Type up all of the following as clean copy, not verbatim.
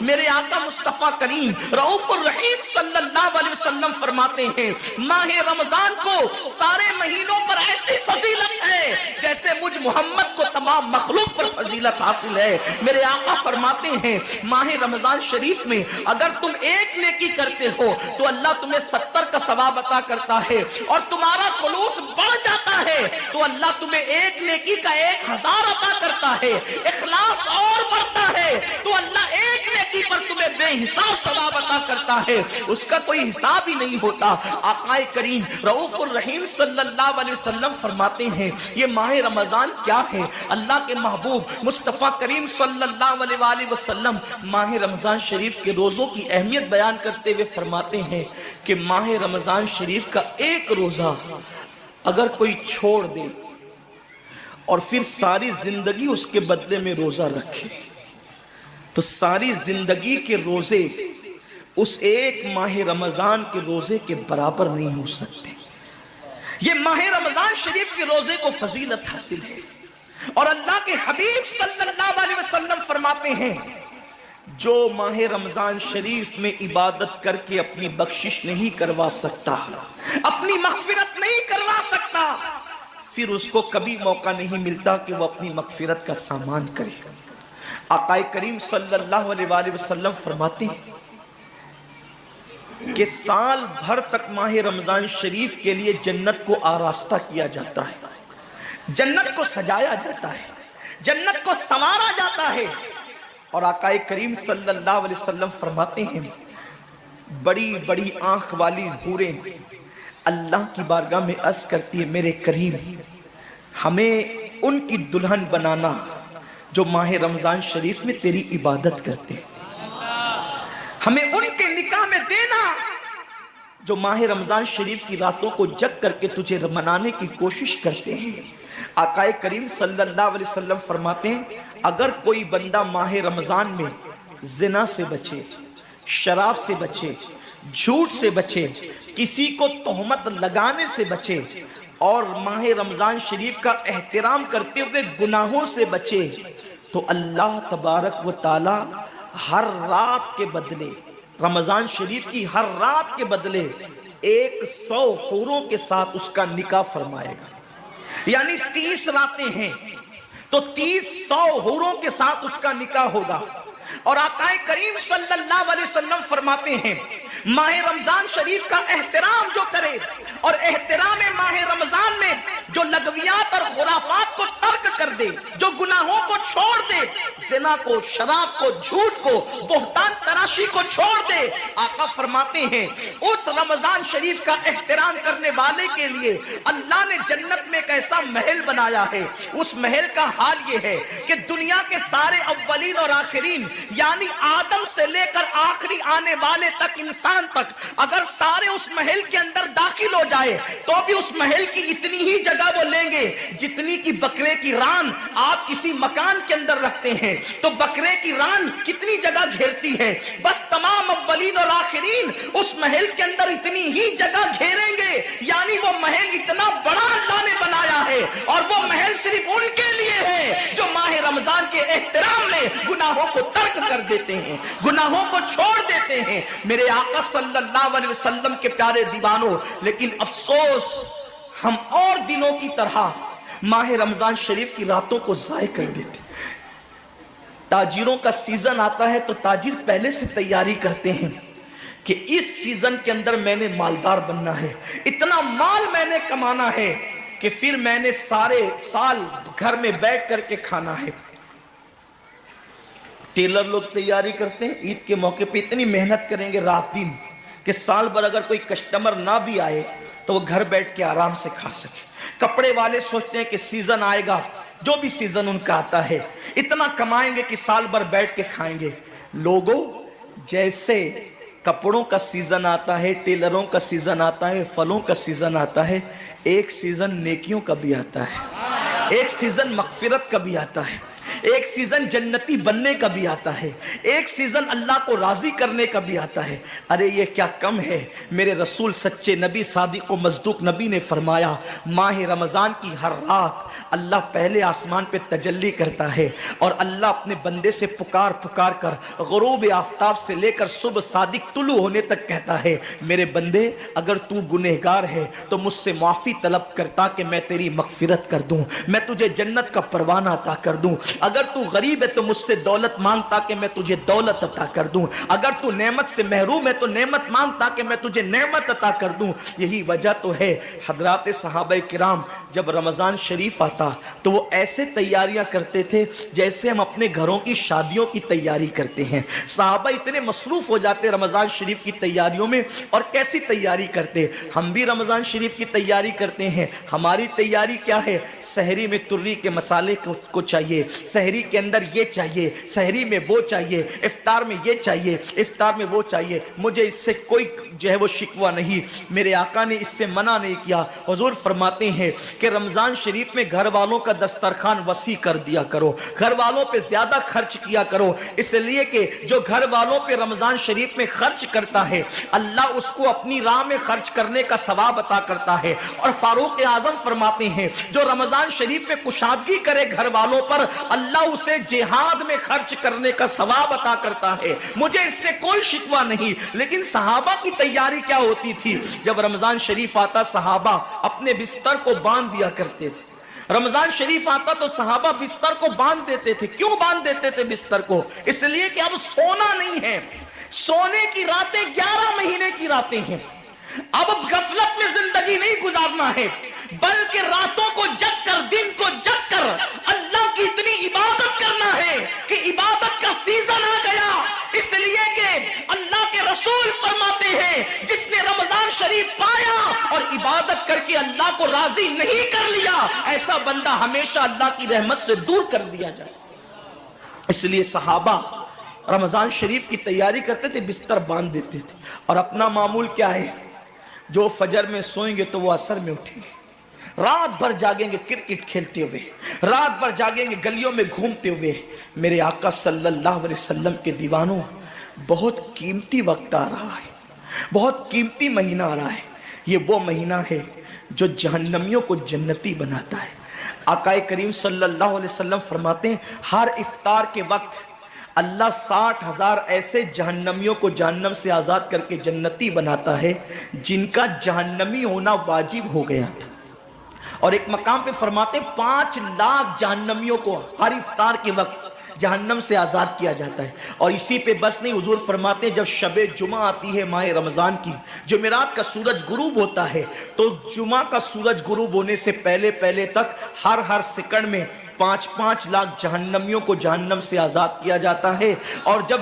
میرے آقا مصطفیٰ کریم رؤوف الرحیم صلی اللہ علیہ وسلم فرماتے ہیں ماہ رمضان کو سارے مہینوں پر ایسی فضیلت ہے جیسے مجھ محمد کو تمام مخلوق پر فضیلت حاصل ہے۔ میرے آقا فرماتے ہیں ماہ رمضان شریف میں اگر تم ایک نیکی کرتے ہو تو اللہ تمہیں 70 کا ثواب عطا کرتا ہے، اور تمہارا خلوص بڑھ جاتا ہے تو اللہ تمہیں ایک نیکی کا 1000 عطا کرتا ہے، اخلاص اور بڑھتا ہے تو اللہ ایک نیکی پر تمہیں بے حساب ثواب عطا کرتا ہے، اس کا کوئی حساب ہی نہیں ہوتا۔ آقا کریم رؤوف الرحیم صلی اللہ علیہ وسلم فرماتے ہیں یہ ماہ رمضان کیا ہے؟ اللہ کے محبوب مصطفیٰ کریم صلی اللہ علیہ وآلہ وسلم ماہ رمضان شریف کے روزوں کی اہمیت بیان کرتے ہوئے فرماتے ہیں کہ ماہ رمضان شریف کا ایک روزہ اگر کوئی چھوڑ دے اور پھر ساری زندگی اس کے بدلے میں روزہ رکھے تو ساری زندگی کے روزے اس ایک ماہ رمضان کے روزے کے برابر نہیں ہو سکتے۔ یہ ماہ رمضان شریف کے روزے کو فضیلت حاصل ہے، اور اللہ کے حبیب صلی اللہ علیہ وسلم فرماتے ہیں جو ماہ رمضان شریف میں عبادت کر کے اپنی بخشش نہیں کروا سکتا، اپنی مغفرت نہیں کروا سکتا، پھر اس کو کبھی موقع نہیں ملتا کہ وہ اپنی مغفرت کا سامان کرے۔ آقا کریم صلی اللہ علیہ وآلہ وسلم فرماتے ہیں کہ سال بھر تک ماہ رمضان شریف کے لیے جنت کو آراستہ کیا جاتا ہے، جنت کو سجایا جاتا ہے، جنت کو سنوارا جاتا ہے، اور آقا کریم صلی اللہ علیہ وسلم فرماتے ہیں بڑی بڑی آنکھ والی حوریں اللہ کی بارگاہ میں عرض کرتی ہے میرے کریم ہمیں ان کی دلہن بنانا جو ماہ رمضان شریف میں تیری عبادت کرتے ہیں، ہمیں ان کے نکاح میں دینا جو ماہ رمضان شریف کی راتوں کو جگ کر کے تجھے منانے کی کوشش کرتے ہیں۔ آقا کریم صلی اللہ علیہ وسلم فرماتے ہیں اگر کوئی بندہ ماہ رمضان میں زنا سے بچے، شراب سے بچے، جھوٹ سے بچے، کسی کو تہمت لگانے سے بچے، اور ماہ رمضان شریف کا احترام کرتے ہوئے گناہوں سے بچے تو اللہ تبارک و تعالی ہر رات کے بدلے، رمضان شریف کی ہر رات کے بدلے 100 حوروں کے ساتھ اس کا نکاح فرمائے گا۔ یعنی 30 راتیں ہیں تو 300 حوروں کے ساتھ اس کا نکاح ہوگا۔ اور آقا کریم صلی اللہ علیہ وسلم فرماتے ہیں ماہ رمضان شریف کا احترام جو کرے اور احترام ماہ رمضان میں جو لغویات اور خرافات کو ترک کر دے، جو گناہوں کو چھوڑ دے، زنا کو، شراب کو، جھوٹ کو، بہتان تراشی کو چھوڑ دے، آقا فرماتے ہیں اس رمضان شریف کا احترام کرنے والے کے لیے اللہ نے جنت میں ایک ایسا محل بنایا ہے۔ اس محل کا حال یہ ہے کہ دنیا کے سارے اولین اور آخرین یعنی آدم سے لے کر آخری آنے والے تک، انسان تک، اگر سارے اس محل کے اندر داخل ہو جائے تو بھی اس محل کی اتنی ہی جگہ وہ لیں گے جتنی کی بکرے کی ران آپ کسی مکان کے اندر رکھتے ہیں تو بکرے کی ران کتنی جگہ گھیرتی ہے، بس تمام اولین اور آخرین اس محل کے اندر اتنی ہی جگہ گھیریں گے، یعنی وہ محل اتنا بڑا اللہ نے بنایا ہے، اور وہ محل صرف ان کے لیے ہے جو ماہ رمضان کے احترام میں گناہوں کو ترک کر دیتے ہیں، گناہوں کو چھوڑ دیتے ہیں۔ میرے آقا صلی اللہ علیہ وسلم کے پیارے دیوانوں، لیکن افسوس ہم اور دنوں کی طرح ماہ رمضان شریف کی راتوں کو ضائع کر دیتے۔ تاجروں کا سیزن آتا ہے تو تاجر پہلے سے تیاری کرتے ہیں کہ اس سیزن کے اندر میں نے مالدار بننا ہے، اتنا مال میں نے کمانا ہے کہ پھر میں نے سارے سال گھر میں بیٹھ کر کے کھانا ہے۔ ٹیلر لوگ تیاری کرتے ہیں عید کے موقع پہ اتنی محنت کریں گے رات دن کہ سال بھر اگر کوئی کسٹمر نہ بھی آئے تو وہ گھر بیٹھ کے آرام سے کھا سکے۔ کپڑے والے سوچتے ہیں کہ سیزن آئے گا، جو بھی سیزن ان کا آتا ہے اتنا کمائیں گے کہ سال بھر بیٹھ کے کھائیں گے۔ لوگوں جیسے کپڑوں کا سیزن آتا ہے، ٹیلروں کا سیزن آتا ہے، پھلوں کا سیزن آتا ہے، ایک سیزن نیکیوں کا بھی آتا ہے، ایک سیزن مغفرت کا بھی آتا ہے، ایک سیزن جنتی بننے کا بھی آتا ہے، ایک سیزن اللہ کو راضی کرنے کا بھی آتا ہے۔ ارے یہ کیا کم ہے، میرے رسول سچے نبی صادق و مصدوق نبی نے فرمایا ماہ رمضان کی ہر رات اللہ پہلے آسمان پہ تجلی کرتا ہے اور اللہ اپنے بندے سے پکار پکار کر غروب آفتاب سے لے کر صبح صادق طلوع ہونے تک کہتا ہے میرے بندے اگر تو گنہگار ہے تو مجھ سے معافی طلب کرتا کہ میں تیری مغفرت کر دوں، میں تجھے جنت کا پروانہ عطا کر دوں، اگر تو غریب ہے تو مجھ سے دولت مانگتا کہ میں تجھے دولت عطا کر دوں، اگر تو نعمت سے محروم ہے تو نعمت مانگتا کہ میں تجھے نعمت عطا کر دوں۔ یہی وجہ تو ہے حضرات صحابہ کرام جب رمضان شریف آتا تو وہ ایسے تیاریاں کرتے تھے جیسے ہم اپنے گھروں کی شادیوں کی تیاری کرتے ہیں۔ صحابہ اتنے مصروف ہو جاتے رمضان شریف کی تیاریوں میں، اور کیسی تیاری کرتے، ہم بھی رمضان شریف کی تیاری کرتے ہیں۔ ہماری تیاری کیا ہے؟ سحری میں تری کے مسالے کو چاہیے، سحری کے اندر یہ چاہیے، سحری میں وہ چاہیے، افطار میں یہ چاہیے، افطار میں وہ چاہیے۔ مجھے اس سے کوئی جو ہے وہ شکوہ نہیں، میرے آقا نے اس سے منع نہیں کیا۔ حضور فرماتے ہیں کہ رمضان شریف میں گھر والوں کا دسترخوان وسیع کر دیا کرو، گھر والوں پہ زیادہ خرچ کیا کرو، اس لیے کہ جو گھر والوں پہ رمضان شریف میں خرچ کرتا ہے اللہ اس کو اپنی راہ میں خرچ کرنے کا ثواب عطا کرتا ہے۔ اور فاروق اعظم فرماتے ہیں جو رمضان شریف میں کشادگی کرے گھر والوں پر اللہ اسے جہاد میں خرچ کرنے کا ثواب عطا کرتا ہے۔ مجھے اس سے کوئی شکوہ نہیں، لیکن صحابہ کی تیاری کیا ہوتی تھی؟ جب رمضان شریف آتا صحابہ اپنے بستر کو باندھ دیا کرتے تھے۔ رمضان شریف آتا تو صحابہ بستر کو باندھ دیتے تھے۔ کیوں باندھ دیتے تھے بستر کو؟ اس لیے کہ اب سونا نہیں ہے، سونے کی راتیں 11 مہینے کی راتیں ہیں، اب غفلت میں زندگی نہیں گزارنا ہے، بلکہ راتوں کو جگ کر دن کو جگ کر اللہ کی اتنی عبادت کرنا ہے کہ عبادت کا سیزن آ گیا۔ اس لیے کہ اللہ کے رسول فرماتے ہیں جس نے رمضان شریف پایا اور عبادت کر کے اللہ کو راضی نہیں کر لیا ایسا بندہ ہمیشہ اللہ کی رحمت سے دور کر دیا جائے۔ اس لیے صحابہ رمضان شریف کی تیاری کرتے تھے، بستر باندھ دیتے تھے، اور اپنا معمول کیا ہے؟ جو فجر میں سوئیں گے تو وہ عصر میں اٹھیں گے، رات بھر جاگیں گے کرکٹ کھیلتے ہوئے، رات بھر جاگیں گے گلیوں میں گھومتے ہوئے۔ میرے آقا صلی اللہ علیہ وسلم کے دیوانوں، بہت قیمتی وقت آ رہا ہے، بہت قیمتی مہینہ آ رہا ہے۔ یہ وہ مہینہ ہے جو جہنمیوں کو جنتی بناتا ہے۔ آقا کریم صلی اللہ علیہ وسلم فرماتے ہیں ہر افطار کے وقت اللہ 60,000 ایسے جہنمیوں کو جہنم سے آزاد کر کے جنتی بناتا ہے جن کا جہنمی ہونا واجب ہو گیا تھا۔ اور ایک مقام پہ فرماتے 5 لاکھ جہنمیوں کو ہر افطار کے وقت جہنم سے آزاد کیا جاتا ہے۔ اور اسی پہ بس نہیں، حضور فرماتے ہیں جب شب جمعہ آتی ہے ماہ رمضان کی، جمعرات کا سورج غروب ہوتا ہے، تو جمعہ کا سورج غروب ہونے سے پہلے پہلے تک ہر سیکنڈ میں 5 لاکھ جہنمیوں کو جہنم سے آزاد کیا جاتا ہے۔ اور جب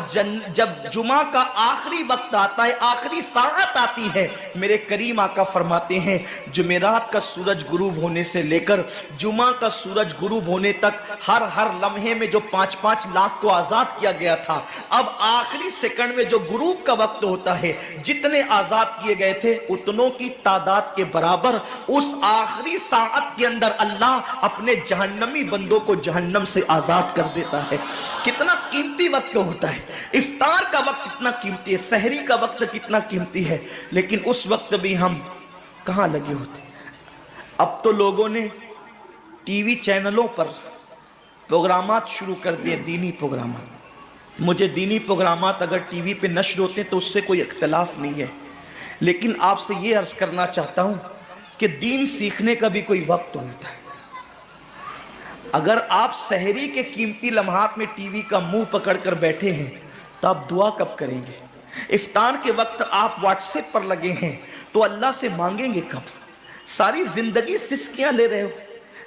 جمعہ کا آخری وقت آتا ہے، آخری ساعت آتی ہے، میرے کریم آقا فرماتے ہیں جمعرات کا سورج غروب ہونے سے لے کر جمعہ کا سورج غروب ہونے تک ہر لمحے میں جو 5 لاکھ کو آزاد کیا گیا تھا، اب آخری سیکنڈ میں جو غروب کا وقت ہوتا ہے جتنے آزاد کیے گئے تھے اتنوں کی تعداد کے برابر اس آخری ساعت کے اندر اللہ اپنے جہنمی بندوں کو جہنم سے آزاد کر دیتا ہے۔ کتنا قیمتی وقت ہوتا ہے، افطار کا وقت کتنا قیمتی ہے، سحری کا وقت کتنا قیمتی ہے، لیکن اس وقت بھی ہم کہاں لگے ہوتے ہیں۔ اب تو لوگوں نے ٹی وی چینلوں پر پروگرامات شروع کر دیے، دینی پروگرامات۔ مجھے دینی پروگرامات اگر ٹی وی پہ نشر ہوتے ہیں تو اس سے کوئی اختلاف نہیں ہے، لیکن آپ سے یہ عرض کرنا چاہتا ہوں کہ دین سیکھنے کا بھی کوئی وقت ہوتا ہے۔ اگر آپ سحری کے قیمتی لمحات میں ٹی وی کا منہ پکڑ کر بیٹھے ہیں تو آپ دعا کب کریں گے؟ افطار کے وقت آپ واٹس ایپ پر لگے ہیں تو اللہ سے مانگیں گے کب؟ ساری زندگی سسکیاں لے رہے ہو،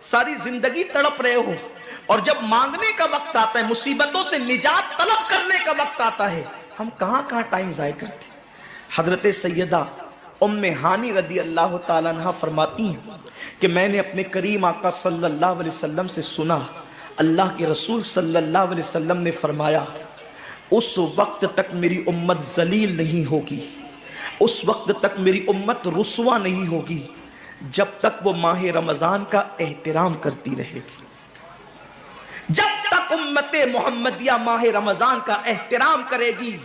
ساری زندگی تڑپ رہے ہو، اور جب مانگنے کا وقت آتا ہے، مصیبتوں سے نجات طلب کرنے کا وقت آتا ہے، ہم کہاں ٹائم ضائع کرتے ہیں۔ حضرت سیدہ ام ہانی رضی اللہ تعالیٰ عنہ فرماتی ہیں کہ میں نے اپنے کریم آقا صلی اللہ علیہ وسلم سے سنا، اللہ کے رسول صلی اللہ علیہ وسلم نے فرمایا اس وقت تک میری امت ذلیل نہیں ہوگی، اس وقت تک میری امت رسوا نہیں ہوگی جب تک وہ ماہ رمضان کا احترام کرتی رہے گی، جب تک تک امت محمدیہ ماہ رمضان کا احترام کرے گی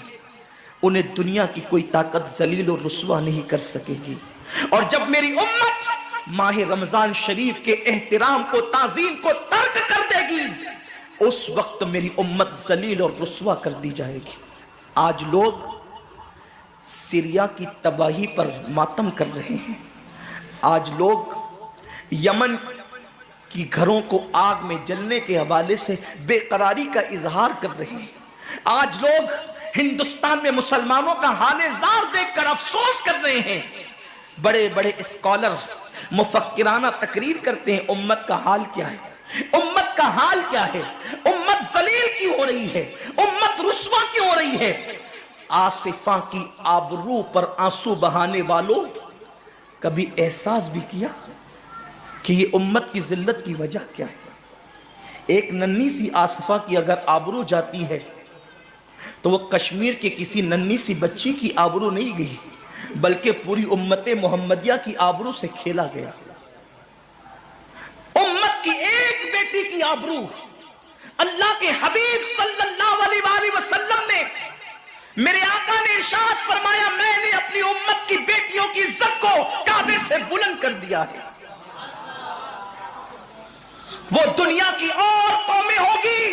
انہیں دنیا کی کوئی طاقت ذلیل و رسوا نہیں کر سکے گی. اور جب میری امت ماہ رمضان شریف کے احترام کو تعظیم کو ترک کر دے گی اس وقت میری امت ذلیل اور رسوا کر دی جائے گی. آج لوگ سیریا کی تباہی پر ماتم کر رہے ہیں. آج لوگ یمن کی گھروں کو آگ میں جلنے کے حوالے سے بے قراری کا اظہار کر رہے ہیں. آج لوگ ہندوستان میں مسلمانوں کا حال زار دیکھ کر افسوس کر رہے ہیں. بڑے بڑے اسکالر مفکرانہ تقریر کرتے ہیں امت کا حال کیا ہے, امت کا حال کیا ہے, امت ذلیل کیوں ہو رہی ہے, امت رسوا کیوں ہو رہی ہے. آصفہ کی آبرو پر آنسو بہانے والوں کبھی احساس بھی کیا کہ یہ امت کی ذلت کی وجہ کیا ہے. ایک ننھی سی آصفہ کی اگر آبرو جاتی ہے تو وہ کشمیر کے کسی ننھی سی بچی کی آبرو نہیں گئی بلکہ پوری امت محمدیہ کی آبرو سے کھیلا گیا. امت کی ایک بیٹی کی آبرو اللہ کے حبیب صلی اللہ علیہ وآلہ وسلم نے, میرے آقا نے ارشاد فرمایا میں نے اپنی امت کی بیٹیوں کی عزت کو کعبے سے بلند کر دیا ہے. وہ دنیا کی اور قومیں ہوگی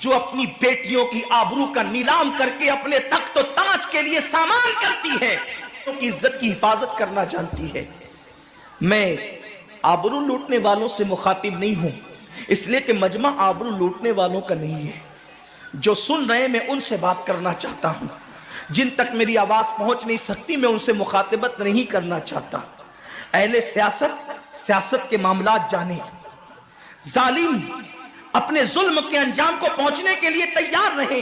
جو اپنی بیٹیوں کی آبرو کا نیلام کر کے اپنے تخت و تاج کے لیے سامان کرتی ہے, ان کی عزت کی حفاظت کرنا جانتی ہے. میں آبرو لوٹنے والوں سے مخاطب نہیں ہوں اس لیے کہ مجمع آبرو لوٹنے والوں کا نہیں ہے. جو سن رہے میں ان سے بات کرنا چاہتا ہوں, جن تک میری آواز پہنچ نہیں سکتی میں ان سے مخاطبت نہیں کرنا چاہتا. اہل سیاست کے معاملات جانے, ظالم اپنے ظلم کے انجام کو پہنچنے کے لیے تیار رہے,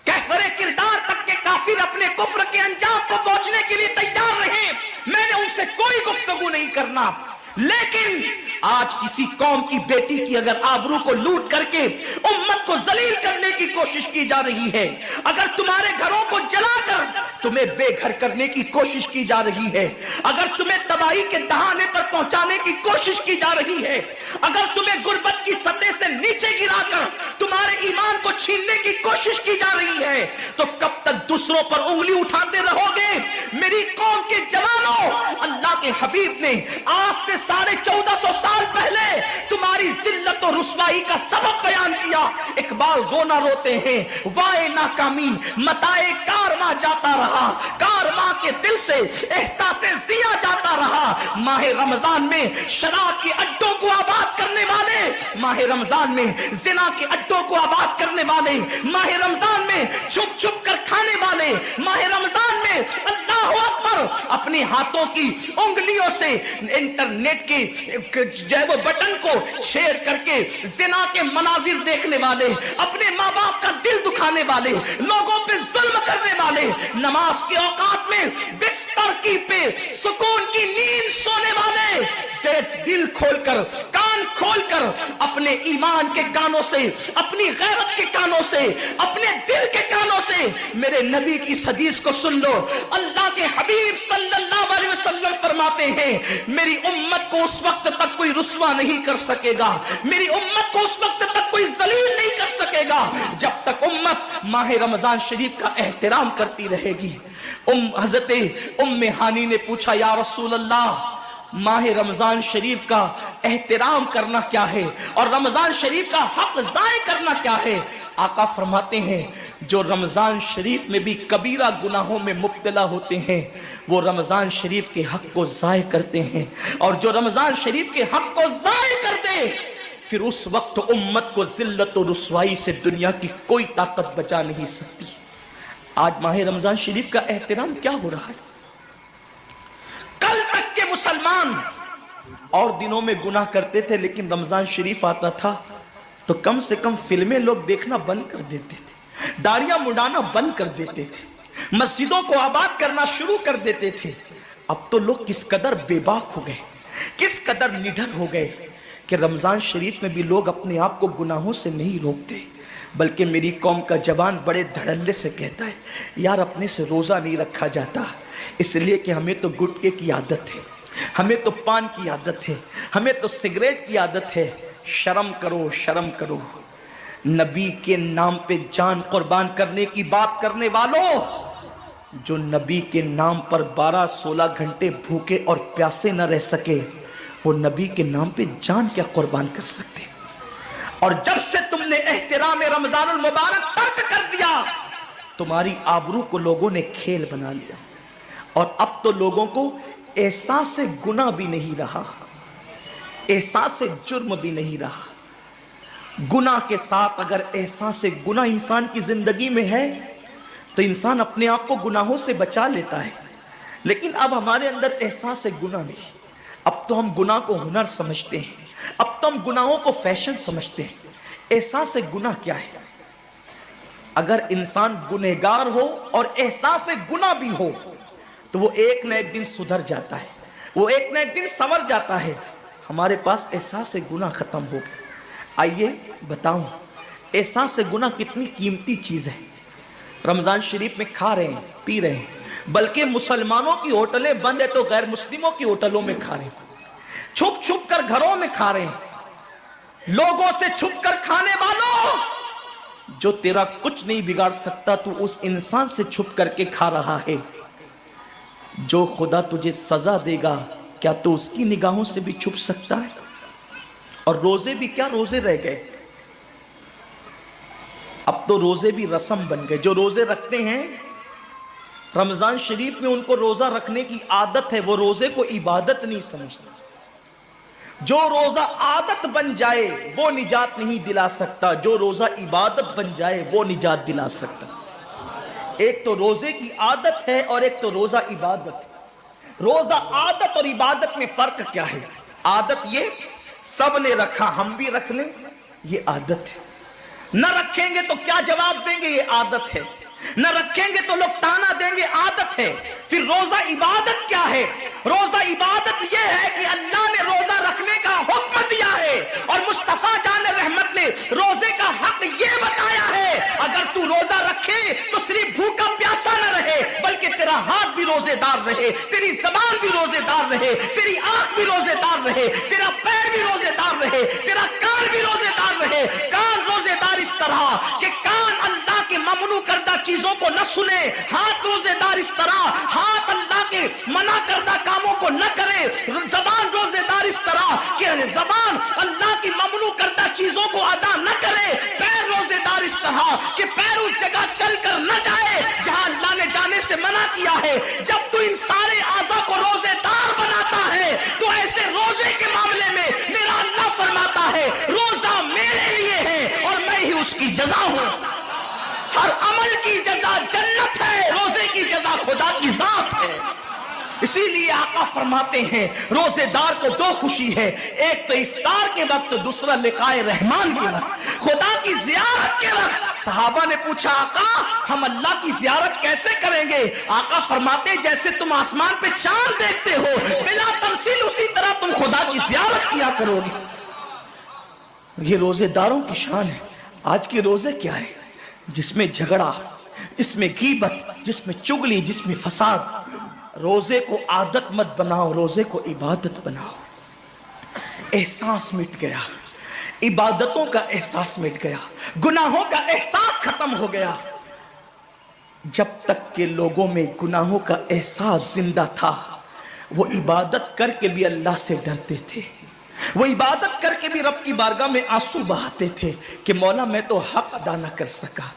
کفر کردار تک کے کافر اپنے کفر کے انجام کو پہنچنے کے لیے تیار رہے. میں نے ان سے کوئی گفتگو نہیں کرنا, لیکن آج کسی قوم کی بیٹی کی اگر آبرو کو لوٹ کر کے امت کو ذلیل کرنے کی کوشش کی جا رہی ہے, اگر تمہارے گھروں کو جلا کر تمہیں بے گھر کرنے کی کوشش کی جا رہی ہے, اگر تمہیں تباہی کے دہانے پر پہنچانے کی کوشش کی جا رہی ہے, اگر تمہیں غربت کی سطح سے نیچے گرا کر تمہارے ایمان کو چھیننے کی کوشش کی جا رہی ہے, تو کب تک دوسروں پر انگلی اٹھاتے رہو گے؟ میری قوم کے جوانوں, اللہ کے حبیب نے آج سے 1450 سال پہلے تمہاری ذلت و رسوائی کا سبب بیان کیا. اقبال رونا روتے ہیں وائے ناکامی متائے کارواں جاتا رہا, کارواں کے دل سے احساس ضیا جاتا رہا. ماہ رمضان میں شراب کے اڈوں کو آباد کرنے والے, ماہ رمضان میں زنا کے اڈوں کو آباد کرنے والے, ماہ رمضان میں چھپ چھپ کر کھانے والے, ماہ رمضان میں اللہ اکبر اپنے ہاتھوں کی انگلیوں سے انٹرنیٹ کی جو ہے وہ بٹن کو چھیڑ کر کے زنا کے مناظر دیکھنے والے, اپنے ماں باپ کا دل دکھانے والے, لوگوں پہ ظلم کرنے والے, نماز کے اوقات میں بستر کی پہ سکون کی نیند سونے والے, دل کھول کر کان کھول کر اپنے ایمان کے کانوں سے, اپنی غیرت کے کانوں سے, اپنے دل کے کانوں سے میرے نبی کی اس حدیث کو سن لو. اللہ کے حبیب صلی اللہ علیہ وسلم فرماتے ہیں میری امت کو اس وقت تک کوئی رسوا نہیں کر سکے گا, میری امت کو اس وقت تک کوئی ذلیل نہیں کر سکے گا جب تک امت ماہ رمضان شریف کا احترام کرتی رہے گی. حضرت ام ہانی نے پوچھا یا رسول اللہ ماہ رمضان شریف کا احترام کرنا کیا ہے اور رمضان شریف کا حق ضائع کرنا کیا ہے؟ آقا فرماتے ہیں جو رمضان شریف میں بھی کبیرہ گناہوں میں مبتلا ہوتے ہیں وہ رمضان شریف کے حق کو ضائع کرتے ہیں, اور جو رمضان شریف کے حق کو ضائع کر دے پھر اس وقت امت کو ذلت و رسوائی سے دنیا کی کوئی طاقت بچا نہیں سکتی. آج ماہ رمضان شریف کا احترام کیا ہو رہا ہے؟ کل تک کے مسلمان اور دنوں میں گناہ کرتے تھے لیکن رمضان شریف آتا تھا تو کم سے کم فلمیں لوگ دیکھنا بند کر دیتے تھے, داڑیاں مڈانا بند کر دیتے تھے, مسجدوں کو آباد کرنا شروع کر دیتے تھے. اب تو لوگ کس قدر بے باک ہو گئے, کس قدر نڈر ہو گئے کہ رمضان شریف میں بھی لوگ اپنے آپ کو گناہوں سے نہیں روکتے, بلکہ میری قوم کا جوان بڑے دھڑلے سے کہتا ہے یار اپنے سے روزہ نہیں رکھا جاتا اس لیے کہ ہمیں تو گٹکے کی عادت ہے, ہمیں تو پان کی عادت ہے, ہمیں تو سگریٹ کی عادت ہے. شرم کرو, شرم کرو. نبی کے نام پہ جان قربان کرنے کی بات کرنے والوں، جو نبی کے نام پر 12-16 گھنٹے بھوکے اور پیاسے نہ رہ سکے، وہ نبی کے نام پہ جان کیا قربان کر سکتے؟ اور جب سے تم نے احترام رمضان المبارک ترک کر دیا، تمہاری آبرو کو لوگوں نے کھیل بنا لیا، اور اب تو لوگوں کو احساس گناہ بھی نہیں رہا، احساس جرم بھی نہیں رہا۔ گناہ کے ساتھ اگر احساس گناہ انسان کی زندگی میں ہے تو انسان اپنے آپ کو گناہوں سے بچا لیتا ہے، لیکن اب ہمارے اندر احساس گناہ نہیں۔ اب تو ہم گناہ کو ہنر سمجھتے ہیں، اب تو ہم گناہوں کو فیشن سمجھتے ہیں۔ احساس گناہ کیا ہے؟ اگر انسان گنہگار ہو اور احساس گناہ بھی ہو تو وہ ایک نہ ایک دن سدھر جاتا ہے، وہ ایک نہ ایک دن سنور جاتا ہے۔ ہمارے پاس احساس گناہ ختم ہو گیا۔ آئیے بتاؤں احساس گناہ کتنی قیمتی چیز ہے۔ رمضان شریف میں کھا رہے ہیں، پی رہے ہیں، بلکہ مسلمانوں کی ہوٹلیں بند ہے تو غیر مسلموں کی ہوٹلوں میں کھا رہے ہیں، چھپ چھپ کر گھروں میں کھا رہے ہیں۔ لوگوں سے چھپ کر کھانے والوں، جو تیرا کچھ نہیں بگاڑ سکتا تو اس انسان سے چھپ کر کے کھا رہا ہے۔ جو خدا تجھے سزا دے گا کیا تو اس کی نگاہوں سے بھی چھپ سکتا ہے؟ اور روزے بھی کیا روزے رہ گئے، اب تو روزے بھی رسم بن گئے۔ جو روزے رکھتے ہیں رمضان شریف میں، ان کو روزہ رکھنے کی عادت ہے، وہ روزے کو عبادت نہیں سمجھتے۔ جو روزہ عادت بن جائے وہ نجات نہیں دلا سکتا، جو روزہ عبادت بن جائے وہ نجات دلا سکتا۔ ایک تو روزے کی عادت ہے اور ایک تو روزہ عبادت ہے۔ روزہ عادت اور عبادت میں فرق کیا ہے؟ عادت یہ سب نے رکھا ہم بھی رکھ لیں، یہ عادت ہے۔ نہ رکھیں گے تو کیا جواب دیں گے، یہ عادت ہے۔ نہ رکھیں گے تو لوگ تانا دیں گے، عادت ہے۔ پھر روزہ عبادت کیا ہے؟ روزہ عبادت یہ ہے کہ اللہ نے روزہ رکھنے کا حکم دیا ہے اور مصطفیٰ جان رحمت نے روزے کا حق یہ بتایا ہے، اگر تو روزہ رکھے تو صرف بھوکا پیاسا نہ رہے، بلکہ تیرا ہاتھ بھی روزے دار رہے، تیری زبان بھی روزے دار رہے، تیری آنکھ بھی روزے دار رہے، تیرا پیر بھی روزے دار رہے، تیرا کان بھی روزے دار رہے۔ کان روزے دار اس طرح کہ کان اللہ کے ممنوع کردہ چیزوں کو نہ سنے، ہاتھ روزے دار اس طرح ہاتھ اللہ کے منع کردہ کاموں کو نہ کرے، زبان روزے دار اس طرح کہ زبان اللہ کی ممنوع کردہ چیزوں کو ادا نہ کرے، پیر روزے دار اس طرح کہ پیر اس جگہ چل کر نہ جائے جہاں اللہ نے جانے سے منع کیا ہے۔ جب تو ان سارے اعضاء کو روزے دار بناتا ہے تو ایسے روزے کے معاملے میں میرا اللہ فرماتا ہے روزہ میرے لیے ہے اور میں ہی اس کی جزا ہوں۔ ہر عمل کی جزا جنت ہے، روزے کی جزا خدا کی ذات ہے۔ اسی لیے آقا فرماتے ہیں روزے دار کو دو خوشی ہے، ایک تو افطار کے وقت، دوسرا لقائے رحمان کے وقت، خدا کی زیارت کے وقت۔ صحابہ نے پوچھا آقا ہم اللہ کی زیارت کیسے کریں گے؟ آقا فرماتے ہیں جیسے تم آسمان پہ چاند دیکھتے ہو بلا تمثیل، اسی طرح تم خدا کی زیارت کیا کرو گے۔ یہ روزے داروں کی شان ہے۔ آج کے روزے کیا ہے؟ جس میں جھگڑا، جس میں غیبت، جس میں چگلی، جس میں فساد۔ روزے کو عادت مت بناؤ، روزے کو عبادت بناؤ۔ احساس مٹ گیا، عبادتوں کا احساس مٹ گیا، گناہوں کا احساس ختم ہو گیا۔ جب تک کہ لوگوں میں گناہوں کا احساس زندہ تھا وہ عبادت کر کے بھی اللہ سے ڈرتے تھے، وہ عبادت کر کے بھی رب کی بارگاہ میں آنسو بہاتے تھے کہ مولا میں تو حق ادا نہ کر سکا۔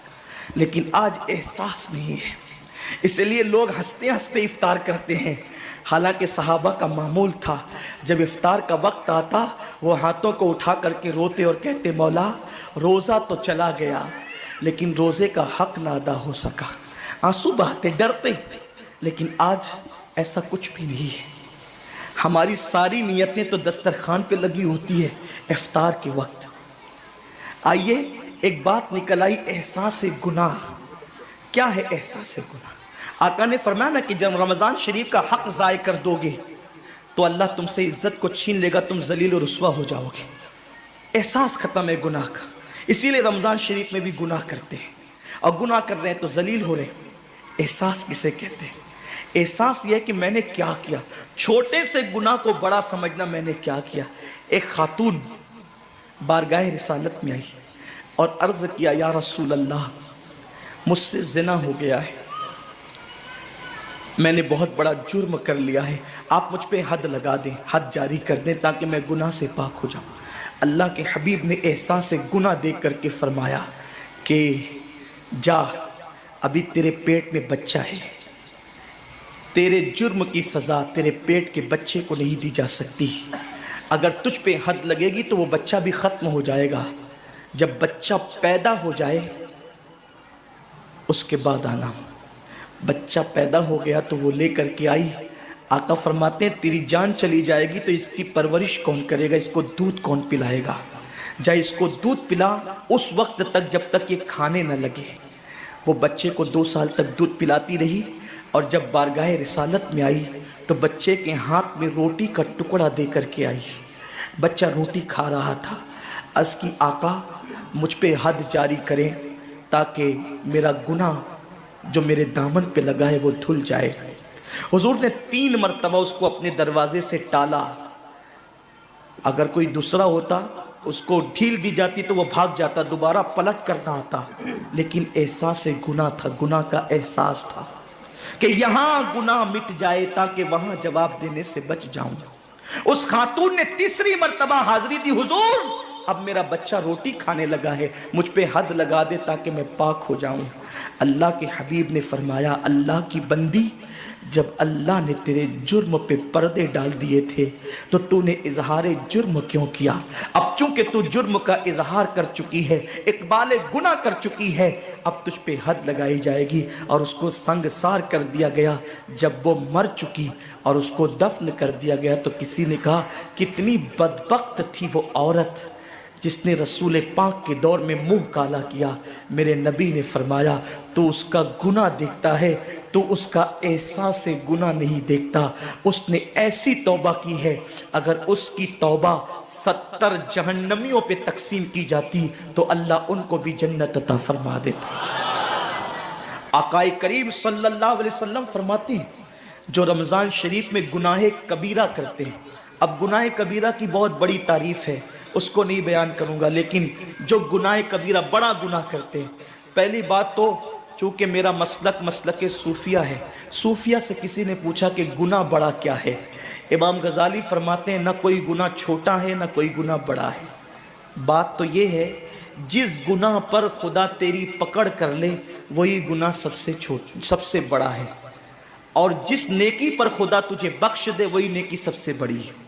لیکن آج احساس نہیں ہے، اس لیے لوگ ہنستے ہنستے افطار کرتے ہیں۔ حالانکہ صحابہ کا معمول تھا جب افطار کا وقت آتا وہ ہاتھوں کو اٹھا کر کے روتے اور کہتے مولا روزہ تو چلا گیا لیکن روزے کا حق نہ ادا ہو سکا، آنسو بہاتے ڈرتے۔ لیکن آج ایسا کچھ بھی نہیں ہے۔ ہماری ساری نیتیں تو دسترخوان پہ لگی ہوتی ہے افطار کے وقت۔ آئیے ایک بات نکل آئی، احساس گناہ۔ کیا ہے احساس گناہ؟ آقا نے فرمایا نا کہ جب رمضان شریف کا حق ضائع کر دو گے تو اللہ تم سے عزت کو چھین لے گا، تم ذلیل و رسوا ہو جاؤ گے۔ احساس ختم ہے گناہ کا، اسی لیے رمضان شریف میں بھی گناہ کرتے ہیں، اور گناہ کر رہے ہیں تو ذلیل ہو رہے ہیں۔ احساس کسے کہتے ہیں؟ احساس یہ ہے کہ میں نے کیا کیا، چھوٹے سے گناہ کو بڑا سمجھنا میں نے کیا کیا۔ ایک خاتون بارگاہ رسالت میں آئی اور عرض کیا یا رسول اللہ مجھ سے زنا ہو گیا ہے، میں نے بہت بڑا جرم کر لیا ہے، آپ مجھ پہ حد لگا دیں، حد جاری کر دیں تاکہ میں گناہ سے پاک ہو جاؤں۔ اللہ کے حبیب نے احساس گناہ دیکھ کر کے فرمایا کہ جا، ابھی تیرے پیٹ میں بچہ ہے، تیرے جرم کی سزا تیرے پیٹ کے بچے کو نہیں دی جا سکتی، اگر تجھ پہ حد لگے گی تو وہ بچہ بھی ختم ہو جائے گا، جب بچہ پیدا ہو جائے اس کے بعد آنا۔ بچہ پیدا ہو گیا تو وہ لے کر کے آئی، آقا فرماتے ہیں تیری جان چلی جائے گی تو اس کی پرورش کون کرے گا، اس کو دودھ کون پلائے گا، جا اس کو دودھ پلا اس وقت تک جب تک یہ کھانے نہ لگے۔ وہ بچے کو 2 سال تک دودھ پلاتی رہی، اور جب بارگاہ رسالت میں آئی تو بچے کے ہاتھ میں روٹی کا ٹکڑا دے کر کے آئی، بچہ روٹی کھا رہا تھا، عرض کی آقا مجھ پہ حد جاری کریں تاکہ میرا گناہ جو میرے دامن پہ لگا ہے وہ دھل جائے۔ حضور نے 3 مرتبہ اس کو اپنے دروازے سے ٹالا، اگر کوئی دوسرا ہوتا اس کو ڈھیل دی جاتی تو وہ بھاگ جاتا، دوبارہ پلٹ کرنا آتا، لیکن احساس گناہ تھا، گناہ کا احساس تھا کہ یہاں گناہ مٹ جائے تاکہ وہاں جواب دینے سے بچ جاؤں۔ اس خاتون نے 3 مرتبہ حاضری دی، حضور اب میرا بچہ روٹی کھانے لگا ہے، مجھ پہ حد لگا دے تاکہ میں پاک ہو جاؤں۔ اللہ کے حبیب نے فرمایا اللہ کی بندی، جب اللہ نے تیرے جرم پہ پردے ڈال دیے تھے تو تو نے اظہار جرم کیوں کیا؟ اب چونکہ تو جرم کا اظہار کر چکی ہے، اقبال گناہ کر چکی ہے، اب تجھ پہ حد لگائی جائے گی۔ اور اس کو سنگسار کر دیا گیا۔ جب وہ مر چکی اور اس کو دفن کر دیا گیا تو کسی نے کہا کتنی بدبخت تھی وہ عورت جس نے رسول پاک کے دور میں منہ کالا کیا۔ میرے نبی نے فرمایا تو اس کا گناہ دیکھتا ہے، تو اس کا احساس گناہ نہیں دیکھتا۔ اس نے ایسی توبہ کی ہے، اگر اس کی توبہ 70 جہنمیوں پہ تقسیم کی جاتی تو اللہ ان کو بھی جنت عطا فرما دیتا۔ آقا کریم صلی اللہ علیہ وسلم فرماتے ہیں جو رمضان شریف میں گناہ کبیرہ کرتے ہیں، اب گناہ کبیرہ کی بہت بڑی تعریف ہے، اس کو نہیں بیان کروں گا، لیکن جو گناہ کبیرہ بڑا گناہ کرتے ہیں، پہلی بات تو چونکہ میرا مسلک صوفیہ ہے، صوفیہ سے کسی نے پوچھا کہ گناہ بڑا کیا ہے؟ امام غزالی فرماتے ہیں نہ کوئی گناہ چھوٹا ہے نہ کوئی گناہ بڑا ہے، بات تو یہ ہے جس گناہ پر خدا تیری پکڑ کر لے وہی گناہ سب سے بڑا ہے، اور جس نیکی پر خدا تجھے بخش دے وہی نیکی سب سے بڑی ہے۔